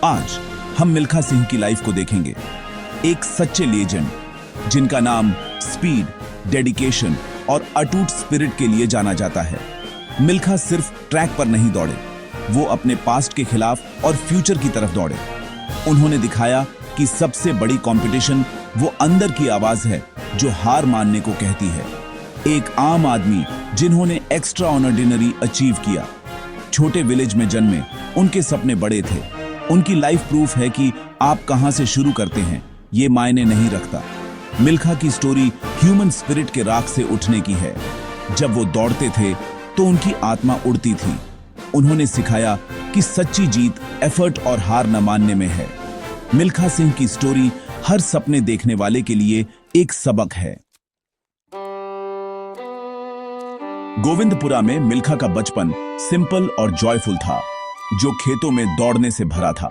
आज हम मिल्खा सिंह की लाइफ को देखेंगे, एक सच्चे लेजेंड जिनका नाम स्पीड, डेडिकेशन और अटूट स्पिरिट के लिए जाना जाता है। मिल्खा सिर्फ ट्रैक पर नहीं दौड़े, वो अपने पास्ट के खिलाफ और फ्यूचर की तरफ दौड़े। उन्होंने दिखाया कि सबसे बड़ी कंपटीशन वो अंदर की आवाज है जो हार मानने को कहती है। एक आम आदमी जिन्होंने एक्स्ट्रा ऑर्डिनरी अचीव किया, छोटे विलेज में जन्मे, उनके सपने बड़े थे। उनकी लाइफ प्रूफ है कि आप कहां से शुरू करते हैं ये मायने नहीं रखता। मिल्खा की स्टोरी ह्यूमन स्पिरिट के राख से उठने की है। जब वो दौड़ते थे तो उनकी आत्मा उड़ती थी। उन्होंने सिखाया कि सच्ची जीत एफर्ट और हार न मानने में है। मिल्खा सिंह की स्टोरी हर सपने देखने वाले के लिए एक सबक है। गोविंदपुरा में मिल्खा का बचपन सिंपल और जॉयफुल था, जो खेतों में दौड़ने से भरा था।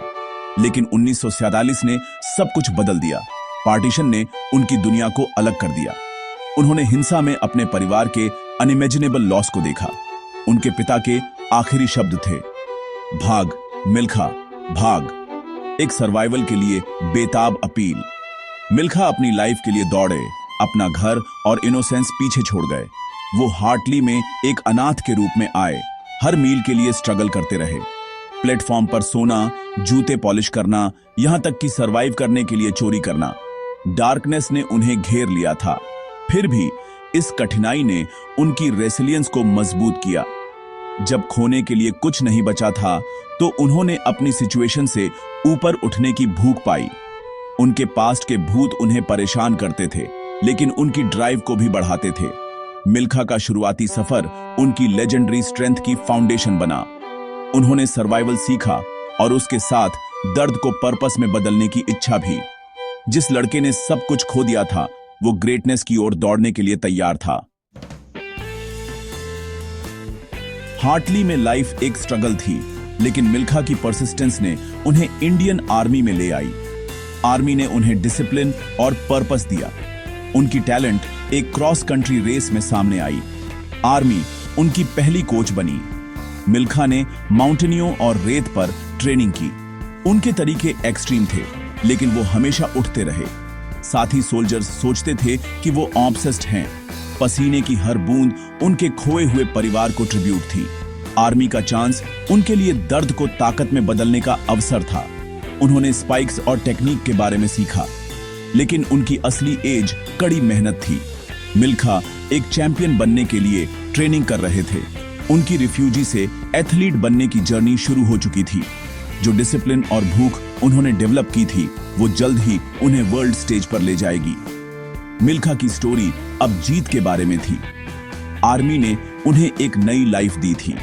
लेकिन 1947 ने सब कुछ बदल दिया। पार्टीशन ने उनकी दुनिया को अलग कर दिया। उन्होंने हिंसा में अपने परिवार के अनइमेजिनेबल लॉस को देखा। उनके पिता के आखिरी शब्द थे, भाग मिल्खा भाग, एक सर्वाइवल के लिए बेताब अपील। मिल्खा अपनी लाइफ के लिए दौड़े, अपना घर और इनोसेंस पीछे छोड़ गए। वो हार्टली में एक अनाथ के रूप में आए, हर मील के लिए स्ट्रगल करते रहे। प्लेटफॉर्म पर सोना, जूते पॉलिश करना, यहां तक कि सरवाइव करने के लिए चोरी करना। डार्कनेस ने उन्हें घेर लिया था, फिर भी इस कठिनाई ने उनकी रेसिलियंस को मजबूत किया। जब खोने के लिए कुछ नहीं बचा था तो उन्होंने अपनी सिचुएशन से ऊपर उठने की भूख पाई। उनके पास्ट के भूत उन्हें परेशान करते थे, लेकिन उनकी ड्राइव को भी बढ़ाते थे। मिल्खा का शुरुआती सफर उनकी लेजेंडरी स्ट्रेंथ की फाउंडेशन बना। उन्होंने सर्वाइवल सीखा और उसके साथ दर्द को पर्पस में बदलने की इच्छा भी। जिस लड़के ने सब कुछ खो दिया था, वो ग्रेटनेस की ओर दौड़ने के लिए तैयार था। हार्टली में लाइफ एक स्ट्रगल थी, लेकिन मिल्खा की परसिस्टेंस ने उन्हें इंडियन आर्मी में ले आई। आर्मी ने उन्हें डिसिप्लिन और पर्पस दिया। उनकी टैलेंट एक क्रॉस कंट्री रेस में सामने आई। आर्मी उनकी पहली कोच बनी। मिल्खा ने माउंटेनियों और रेत पर ट्रेनिंग की। उनके तरीके एक्सट्रीम थे, लेकिन वो हमेशा उठते रहे। साथी सोल्जर्स सोचते थे कि वो ऑब्सेस्ड हैं। पसीने की हर बूंद उनके खोए हुए परिवार को ट्रिब्यूट थी। आर्मी का चांस उनके लिए दर्द को ताकत में बदलने का अवसर था। उन्होंने स्पाइक्स और टेक्निक के बारे में सीखा, लेकिन उनकी असली एज कड़ी मेहनत थी। मिल्खा एक चैंपियन बनने के लिए ट्रेनिंग कर रहे थे। उनकी रिफ्यूजी से एथलीट बनने की जर्नी शुरू हो चुकी थी। जो डिसिप्लिन और भूख उन्होंने डेवलप की थी, वो जल्द ही उन्हें वर्ल्ड स्टेज पर ले जाएगी। मिल्खा की स्टोरी अब जीत के बारे में थी। आर्मी ने उन्हें एक नई लाइफ दी थी।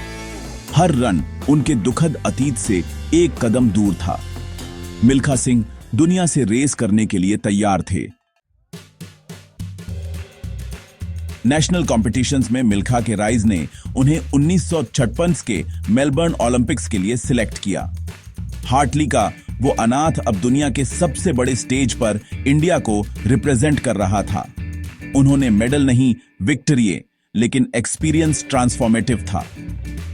हर रन उनके दुखद अतीत से एक कदम दूर था। मिल्खा सिंह दुनिया से रेस करने के लिए तैयार थे। नेशनल कॉम्पिटिशंस में मिल्खा के राइज ने उन्हें 1956 के मेलबर्न ओलंपिक्स के लिए सिलेक्ट किया। हार्टली का वो अनाथ अब दुनिया के सबसे बड़े स्टेज पर इंडिया को रिप्रेजेंट कर रहा था। उन्होंने मेडल नहीं, विक्ट्री, लेकिन एक्सपीरियंस ट्रांसफॉर्मेटिव था।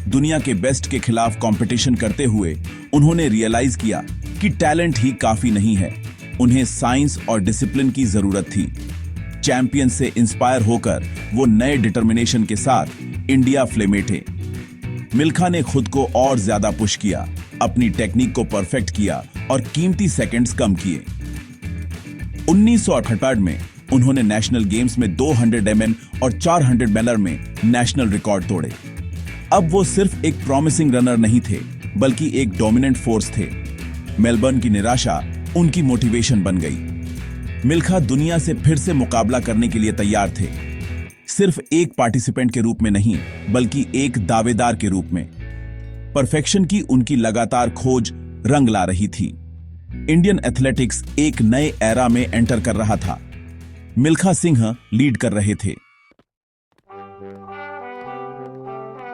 दुनिया के बेस्ट के खिलाफ कंपटीशन करते हुए उन्होंने रियलाइज किया कि टैलेंट ही काफी नहीं है, उन्हें साइंस और डिसिप्लिन की जरूरत थी। चैंपियन से इंस्पायर होकर वो नए डिटर्मिनेशन के साथ इंडिया फ्लेमेटे। मिल्खा ने खुद को और ज्यादा पुश किया, अपनी टेक्निक को परफेक्ट किया और कीमती सेकंड्स कम किए। 1968 में उन्होंने नेशनल गेम्स में 200 mm और 400 मीटर में नेशनल रिकॉर्ड तोड़े। अब वो सिर्फ एक प्रॉमिसिंग रनर नहीं थे, बल्कि एक डोमिनेंट फोर्स थे। मेलबर्न की निराशा उनकी मोटिवेशन बन गई। मिल्खा दुनिया से फिर से मुकाबला करने के लिए तैयार थे, सिर्फ एक पार्टिसिपेंट के रूप में नहीं, बल्कि एक दावेदार के रूप में। परफेक्शन की उनकी लगातार खोज रंग ला रही थी। इंडियन एथलेटिक्स एक नए एरा में एंटर कर रहा था। मिल्खा सिंह लीड कर रहे थे।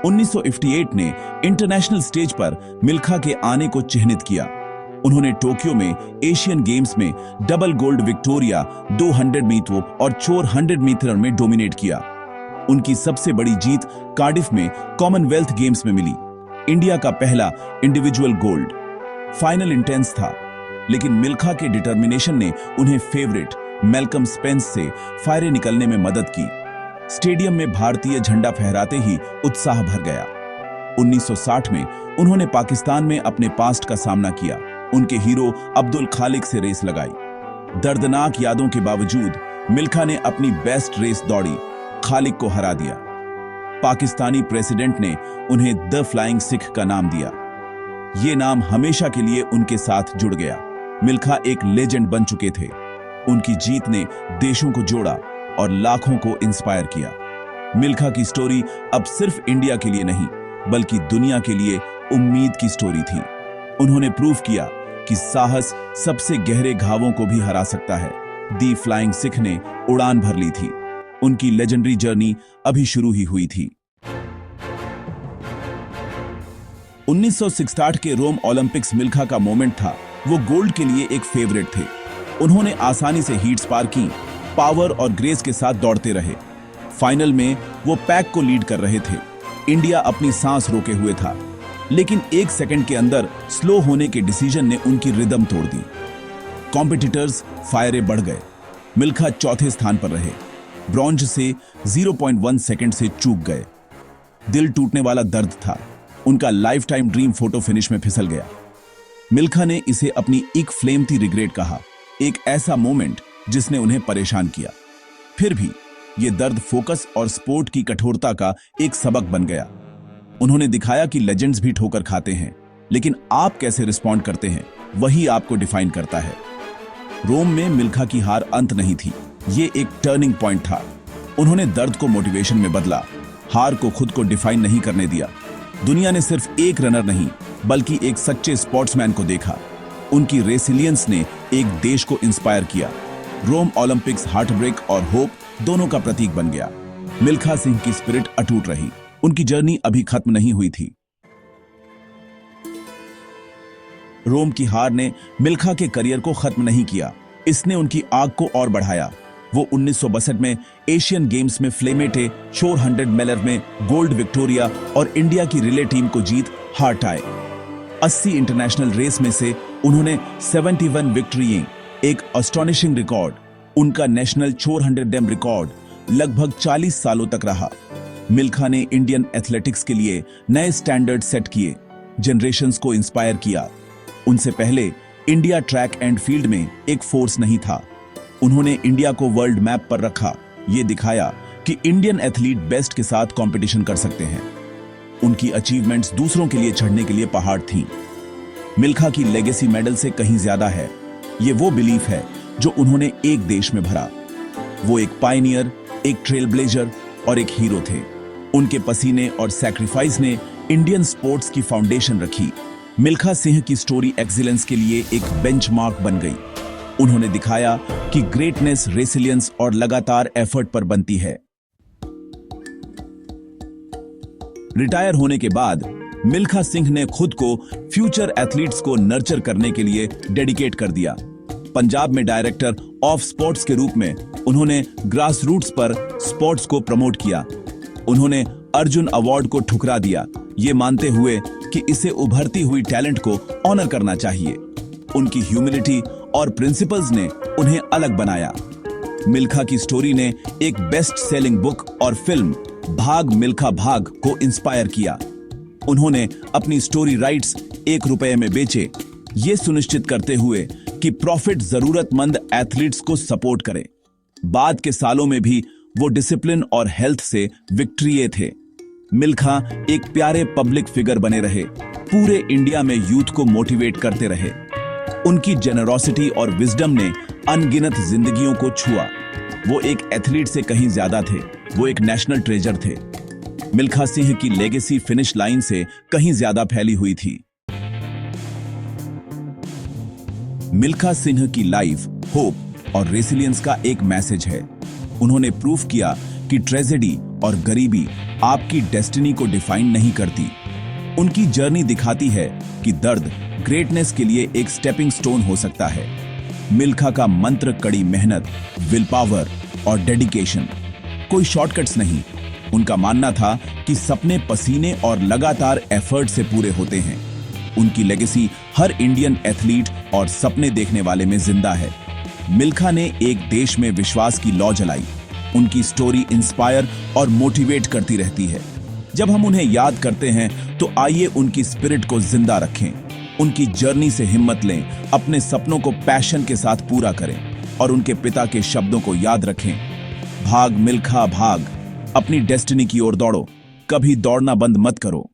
1958 ने इंटरनेशनल स्टेज पर मिल्खा के आने को चिन्हित किया। उन्होंने टोक्यो में एशियन गेम्स में डबल गोल्ड विक्टोरिया 200 मीटर और 400 मीटर में डोमिनेट किया। उनकी सबसे बड़ी जीत कार्डिफ में कॉमनवेल्थ गेम्स में मिली, इंडिया का पहला इंडिविजुअल गोल्ड। फाइनल इंटेंस था, लेकिन मिल्खा के डिटर्मिनेशन ने उन्हें फेवरेट मैल्कम स्पेंस से फायरे निकलने में मदद की। स्टेडियम में भारतीय झंडा फहराते ही उत्साह भर गया। 1960 में उन्होंने पाकिस्तान में अपने पास्ट का सामना किया। उनके हीरो अब्दुल खालिक से रेस लगाई। दर्दनाक यादों के बावजूद मिल्खा ने अपनी बेस्ट रेस दौड़ी, खालिक को हरा दिया। पाकिस्तानी प्रेसिडेंट ने उन्हें द फ्लाइंग सिख का नाम दिया। ये नाम हमेशा के लिए उनके साथ जुड़ गया। मिल्खा एक लेजेंड बन चुके थे। उनकी जीत ने देशों को जोड़ा और लाखों को इंस्पायर किया। मिल्खा की स्टोरी अब सिर्फ इंडिया के लिए नहीं, बल्कि दुनिया के लिए उम्मीद की स्टोरी थी। उन्होंने प्रूव किया कि साहस सबसे गहरे घावों को भी हरा सकता है। दी फ्लाइंग सिख ने उड़ान भर ली थी। उनकी लेजेंडरी जर्नी अभी शुरू ही हुई थी। 1968 के रोम ओलंपिक्स मिल्खा का मोमेंट था। वो गोल्ड के लिए एक फेवरेट थे। उन्होंने आसानी से हीट्स पार की, पावर और ग्रेस के साथ दौड़ते रहे। फाइनल में वो पैक को लीड कर रहे थे। इंडिया अपनी सांस रोके हुए था, लेकिन 1 सेकंड के अंदर स्लो होने के डिसीजन ने उनकी रिदम तोड़ दी। कॉम्पिटिटर्स फायरे बढ़ गए। मिल्खा चौथे स्थान पर रहे। ब्रॉन्ज से 0.1 सेकंड से चूक गए। दिल टूटने वाला दर्द था। उनका life time dream photo finish में फिसल गया। मिल्खा ने इसे अपनी एक फ्लेमती रिग्रेट कहा, एक ऐसा मोमेंट जिसने उन्हें परेशान किया। फिर भी यह दर्द फोकस और स्पोर्ट की कठोरता का एक सबक बन गया। उन्होंने दिखाया कि लेजेंड्स भी ठोकर खाते हैं, लेकिन आप कैसे रिस्पॉन्ड करते हैं वही आपको डिफाइन करता है। रोम में मिल्खा की हार अंत नहीं थी, ये एक टर्निंग पॉइंट था। उन्होंने दर्द को मोटिवेशन में बदला, हार को खुद को डिफाइन नहीं करने दिया। दुनिया ने सिर्फ एक रनर नहीं, बल्कि एक सच्चे स्पोर्ट्समैन को देखा। उनकी रेसिलियंस ने एक देश को इंस्पायर किया। रोम ओलंपिक्स हार्ट ब्रेक और होप दोनों का प्रतीक बन गया। मिल्खा सिंह की स्पिरिट अटूट रही। उनकी जर्नी अभी खत्म नहीं हुई थी। रोम की हार ने मिल्खा के करियर को खत्म नहीं किया, इसने उनकी आग को और बढ़ाया। वो 1962 में एशियन गेम्स में फ्लेमेटे 400 मीटर में गोल्ड विक्टोरिया और इंडिया की रिले टीम को जीत हार्ट आए। 80 इंटरनेशनल रेस में से उन्होंने 71 विक्ट्री, एक एस्टोनिशिंग रिकॉर्ड। उनका नेशनल 400 डेम रिकॉर्ड लगभग 40 सालों तक रहा। मिल्खा ने इंडियन एथलेटिक्स के लिए नए स्टैंडर्ड सेट किए, जनरेशंस को इंस्पायर किया। उनसे पहले इंडिया ट्रैक एंड फील्ड में एक फोर्स नहीं था। उन्होंने इंडिया को वर्ल्ड मैप पर रखा, ये दिखाया कि इंडियन एथलीट बेस्ट के साथ कंपटीशन कर सकते हैं। उनकी अचीवमेंट्स दूसरों के लिए चढ़ने के लिए पहाड़ थीं। मिल्खा की लेगेसी मेडल से कहीं ज्यादा है। ये वो बिलीफ है जो उन्होंने एक देश में भरा। वो एक पायनियर, एक ट्रेल ब्लेजर और एक हीरो थे। उनके पसीने और सैक्रिफाइस ने इंडियन स्पोर्ट्स की फाउंडेशन रखी। मिल्खा सिंह की स्टोरी एक्सीलेंस के लिए एक बेंचमार्क बन गई। उन्होंने दिखाया कि ग्रेटनेस रेसिलियंस और लगातार एफर्ट पर बनती है। रिटायर होने के बाद मिल्खा सिंह ने खुद को फ्यूचर एथलीट्स को नर्चर करने के लिए डेडिकेट कर दिया। पंजाब में डायरेक्टर ऑफ स्पोर्ट्स के रूप में उन्होंने ग्रास रूट्स पर स्पोर्ट्स को प्रमोट किया। उन्होंने अर्जुन अवार्ड को ठुकरा दिया, ये मानते हुए कि इसे उभरती हुई टैलेंट को ऑनर करना चाहिए। उनकी ह्यूमिलिटी और प्रिंसिपल्स ने उन्हें अलग बनाया। मिल्खा की स्टोरी ने एक बेस्ट सेलिंग बुक और फिल्म भाग मिल्खा भाग को इंस्पायर किया। उन्होंने अपनी स्टोरी राइट्स ₹1 में बेचे, ये सुनिश्चित करते हुए कि प्रॉफिट जरूरतमंद एथलीट्स को सपोर्ट करे। बाद के सालों में भी वो डिसिप्लिन और हेल्थ से विक्ट्रिये थे। मिल्खा एक प्यारे पब्लिक फिगर बने रहे, पूरे इंडिया में यूथ को मोटिवेट करते रहे। उनकी जेनरोसिटी और विजडम ने अनगिनत जिंदगियों को छुआ। वो एक एथलीट से कहीं ज्यादा थे, वो एक नेशनल ट्रेजर थे। मिल्खा सिंह की लेगेसी फिनिश लाइन से कहीं ज्यादा फैली हुई थी। मिल्खा सिंह की लाइफ होप और रेसिलियंस का एक मैसेज है। उन्होंने प्रूफ किया कि ट्रेजेडी और गरीबी आपकी डेस्टिनी को डिफाइन नहीं करती। उनकी जर्नी दिखाती है कि दर्द ग्रेटनेस के लिए एक स्टेपिंग स्टोन हो सकता है। मिल्खा का मंत्र कड़ी मेहनत, विल पावर और डेडिकेशन, कोई शॉर्टकट्स नहीं। उनका मानना था कि सपने पसीने और लगातार एफर्ट से पूरे होते हैं। उनकी लेगेसी हर इंडियन एथलीट और सपने देखने वाले में जिंदा है। मिल्खा ने एक देश में विश्वास की लौ जलाई। उनकी स्टोरी इंस्पायर और मोटिवेट करती रहती है। जब हम उन्हें याद करते हैं तो आइए उनकी स्पिरिट को जिंदा रखें, उनकी जर्नी से हिम्मत लें, अपने सपनों को पैशन के साथ पूरा करें और उनके पिता के शब्दों को याद रखें, भाग मिल्खा भाग, अपनी डेस्टिनी की ओर दौड़ो, कभी दौड़ना बंद मत करो।